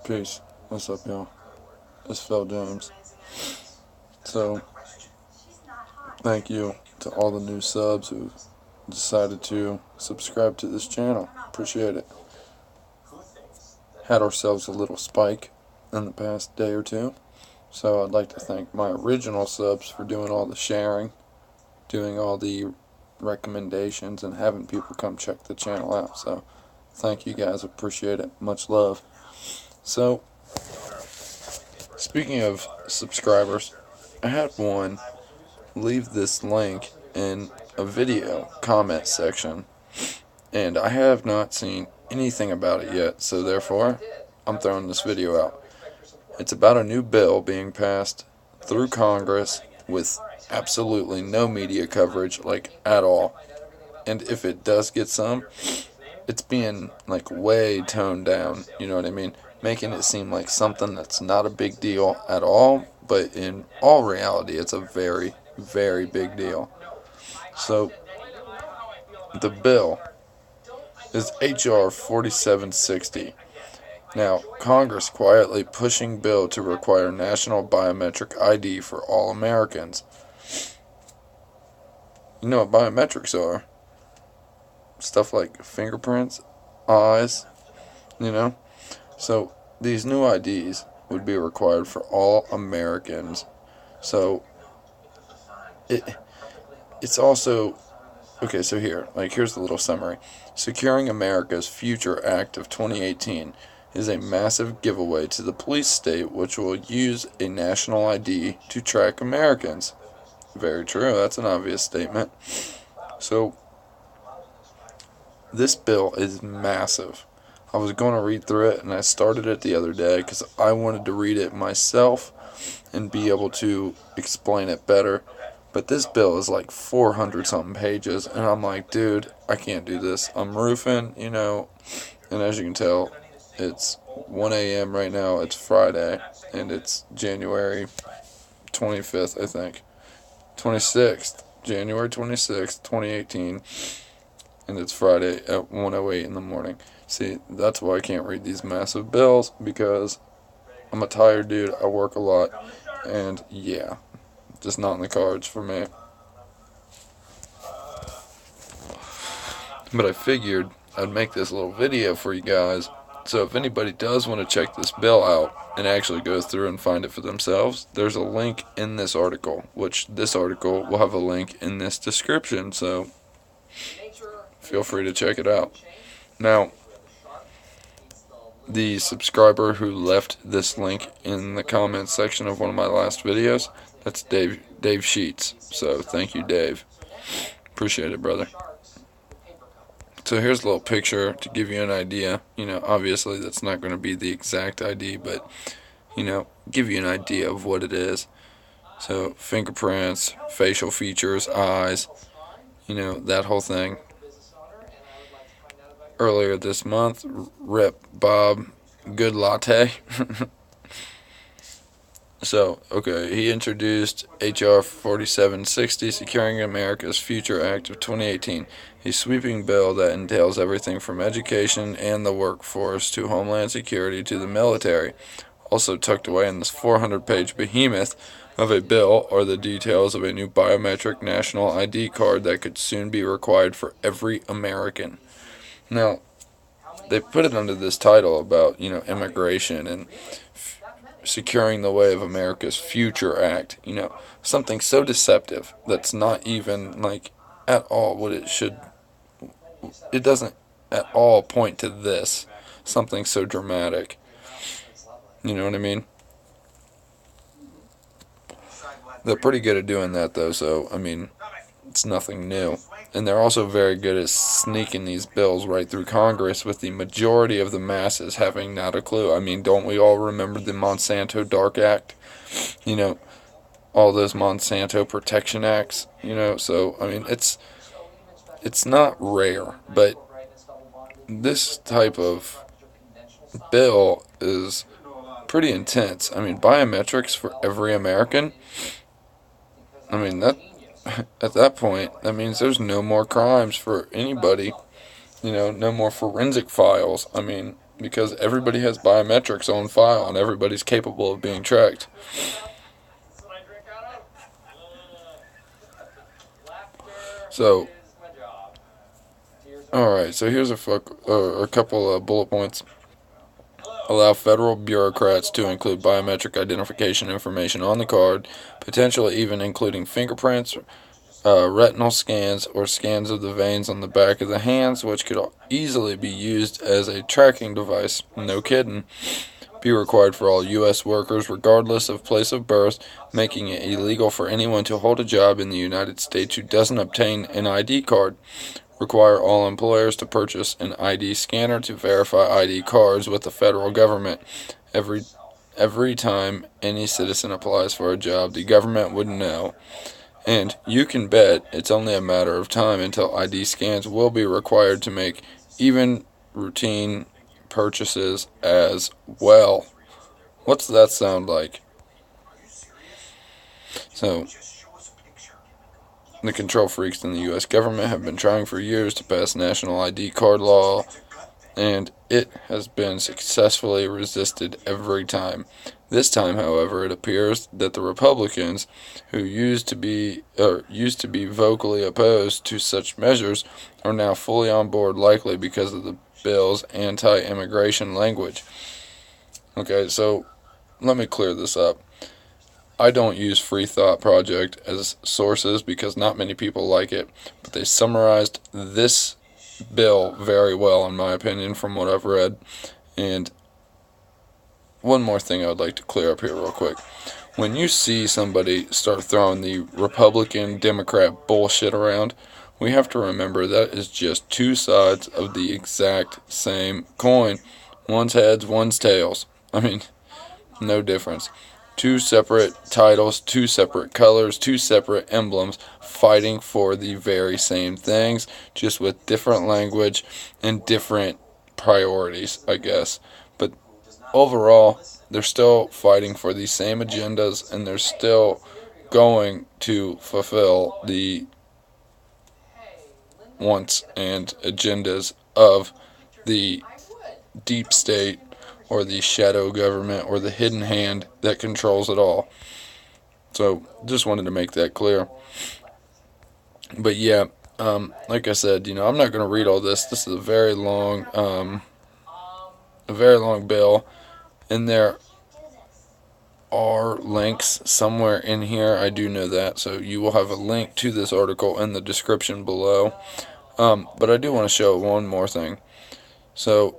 Peace. What's up, y'all? It's Phil James. So, thank you to all the new subs who decided to subscribe to this channel. Appreciate it. Had ourselves a little spike in the past day or two. So I'd like to thank my original subs for doing all the sharing, doing all the recommendations, and having people come check the channel out. So thank you guys. Appreciate it. Much love. So, speaking of subscribers, I had one leave this link in a video comment section, and I have not seen anything about it yet, so therefore I'm throwing this video out. It's about a new bill being passed through Congress with absolutely no media coverage, like, at all. And if it does get some, it's being, like, way toned down, you know what I mean? Making it seem like something that's not a big deal at all, but in all reality, it's a very, very big deal. So, the bill is H.R. 4760. Now, Congress quietly pushing bill to require national biometric ID for all Americans. You know what biometrics are? Stuff like fingerprints, eyes, you know? So, these new IDs would be required for all Americans. So, it's also... Okay, so here's the little summary. Securing America's Future Act of 2018 is a massive giveaway to the police state, which will use a national ID to track Americans. Very true, that's an obvious statement. So, this bill is massive. I was going to read through it, and I started it the other day because I wanted to read it myself and be able to explain it better. But this bill is like 400 something pages, and I'm like, dude, I can't do this. I'm roofing, you know, and as you can tell, it's 1 a.m. right now. It's Friday, and it's January 25th, I think. 26th. January 26th, 2018. And it's Friday at 1:08 in the morning. See, that's why I can't read these massive bills, because I'm a tired dude. I work a lot, and yeah, just not in the cards for me. But I figured I'd make this little video for you guys, so if anybody does want to check this bill out and actually go through and find it for themselves, there's a link in this article, which this article will have a link in this description, so feel free to check it out. Now, the subscriber who left this link in the comments section of one of my last videos, that's Dave Sheets. So thank you, Dave. Appreciate it, brother. So here's a little picture to give you an idea. You know, obviously that's not going to be the exact ID, but, you know, give you an idea of what it is. So fingerprints, facial features, eyes, you know, that whole thing. Earlier this month, Rep. Bob Good Latte. So, okay, he introduced H.R. 4760, Securing America's Future Act of 2018, a sweeping bill that entails everything from education and the workforce to homeland security to the military. Also tucked away in this 400-page behemoth of a bill are the details of a new biometric national ID card that could soon be required for every American. Now, they put it under this title about, you know, immigration and securing the way of America's Future Act, you know, something so deceptive that's not even, like, at all what it should. It doesn't at all point to this, something so dramatic. You know what I mean? They're pretty good at doing that, though, so, I mean, it's nothing new. And they're also very good at sneaking these bills right through Congress, with the majority of the masses having not a clue. I mean, don't we all remember the Monsanto Dark Act? You know, all those Monsanto Protection Acts, you know, so, I mean, it's not rare, but this type of bill is pretty intense. I mean, biometrics for every American, I mean, that at that point, that means there's no more crimes for anybody no more forensic files. I mean, because everybody has biometrics on file and everybody's capable of being tracked. So, alright, so here's a couple of bullet points. Allow federal bureaucrats to include biometric identification information on the card, potentially even including fingerprints, retinal scans, or scans of the veins on the back of the hands, which could easily be used as a tracking device. No kidding. Be required for all U.S. workers, regardless of place of birth, making it illegal for anyone to hold a job in the United States who doesn't obtain an ID card. Require all employers to purchase an ID scanner to verify ID cards with the federal government. Every time any citizen applies for a job, the government would know. And you can bet it's only a matter of time until ID scans will be required to make even routine purchases as well. What's that sound like? So, the control freaks in the U.S. government have been trying for years to pass national ID card law, and it has been successfully resisted every time. This time, however, it appears that the Republicans, who used to be vocally opposed to such measures, are now fully on board, likely because of the bill's anti-immigration language. Okay, so let me clear this up. I don't use Free Thought Project as sources because not many people like it, but they summarized this bill very well, in my opinion, from what I've read. And one more thing I would like to clear up here real quick. When you see somebody start throwing the Republican Democrat bullshit around, we have to remember that is just two sides of the exact same coin. One's heads, one's tails. I mean, no difference. Two separate titles, two separate colors, two separate emblems, fighting for the very same things, just with different language and different priorities, I guess. But overall, they're still fighting for the same agendas, and they're still going to fulfill the wants and agendas of the deep state, or the shadow government, or the hidden hand that controls it all. So, just wanted to make that clear. But yeah, like I said, I'm not going to read all this. This is a very long bill, and there are links somewhere in here. I do know that, so you will have a link to this article in the description below. But I do want to show one more thing. So,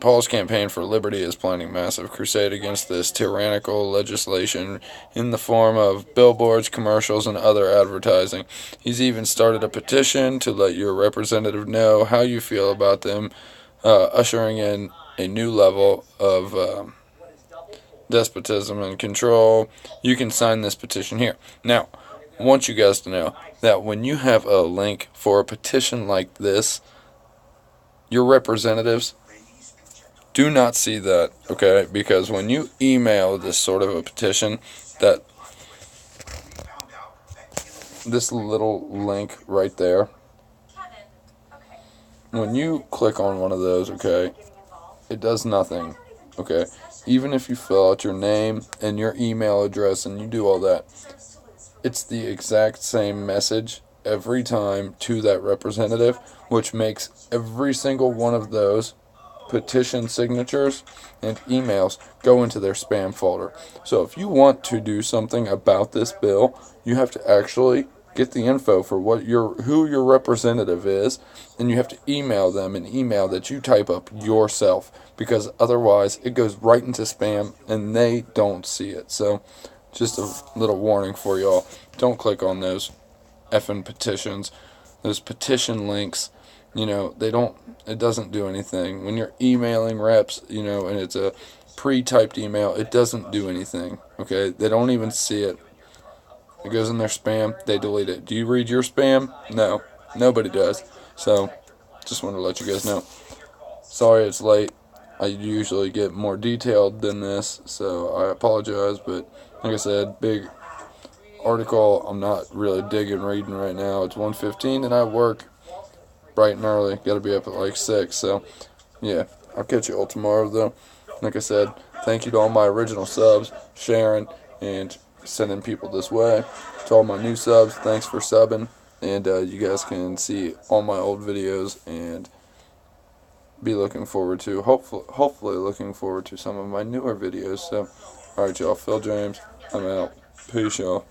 Paul's Campaign for Liberty is planning massive crusade against this tyrannical legislation in the form of billboards, commercials, and other advertising. He's even started a petition to let your representative know how you feel about them, ushering in a new level of despotism and control. You can sign this petition here. Now, I want you guys to know that when you have a link for a petition like this, your representatives do not see that, okay? Because when you email this sort of a petition, that this little link right there, when you click on one of those, okay, it does nothing, okay? Even if you fill out your name and your email address and you do all that, it's the exact same message every time to that representative, which makes every single one of those petition signatures and emails go into their spam folder. So if you want to do something about this bill, you have to actually get the info for who your representative is, and you have to email them an email that you type up yourself, because otherwise it goes right into spam and they don't see it. So just a little warning for y'all. Don't click on those effing petitions, those petition links. It doesn't do anything. When you're emailing reps, and it's a pre-typed email, it doesn't do anything, okay? They don't even see it. It goes in their spam, they delete it. Do you read your spam? No, nobody does. So, just wanted to let you guys know. Sorry it's late. I usually get more detailed than this, so I apologize, but like I said, big article. I'm not really digging reading right now. It's 1:15 and I work. bright and early. Got to be up at like 6. So, yeah, I'll catch you all tomorrow, though. Like I said, thank you to all my original subs, sharing, and sending people this way. To all my new subs, thanks for subbing. And you guys can see all my old videos and be looking forward to, hopefully looking forward to some of my newer videos. So, alright, y'all. Phil James, I'm out. Peace, y'all.